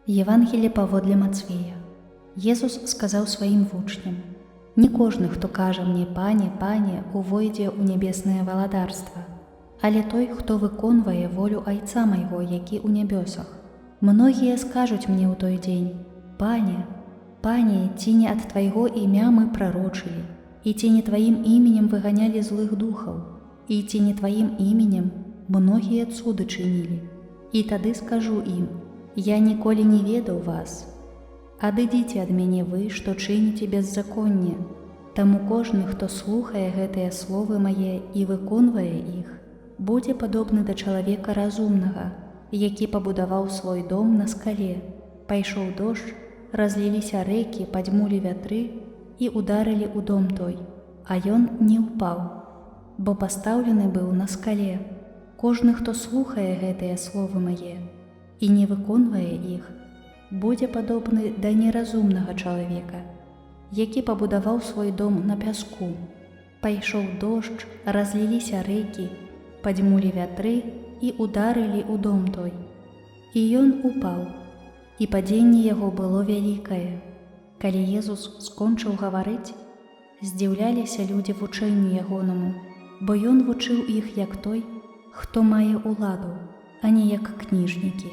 Євангеліє паводле Мацвея. Езус сказаў сваім вучням: «Не кожны, хто кажа мне «Пане, Пане», увойдзе ў нябеснае валадарства, але той, хто выконвае волю Айца майго, які ў нябёсах. Многія скажуць мне ў той дзень: Пане, Пане, ці не ад Твайго імя мы прарочылі, і ці не Тваім іменем выганялі злых духаў, і ці не Тваім іменем многія цуды чынілі. І тады скажу ім: Я ніколі не ведаў вас. Адыдзіце ад мяне вы, што чыніце беззаконне. Таму кожны, хто слухае гэтыя словы мае і выконвае іх, будзе падобны да чалавека разумнага, які пабудаваў свой дом на скале. Пайшоў дождж, разліліся рэкі, падзьмулі вятры і ударылі ў дом той, а ён не ўпаў, бо пастаўлены быў на скале. Кожны, хто слухае гэтыя словы мае і не выконвае іх, будзе падобны да неразумнага чалавека, які пабудаваў свой дом на пяску. Пайшоў дождж, разліліся рэкі, падзьмулі вятры і ударылі ў дом той. І ён упаў, і падзенне яго было вялікае. Калі Езус скончыў гаварыць, здзіўляліся людзі вучэнню ягонаму, бо ён вучыў іх як той, хто мае ўладу, а не як кніжнікі.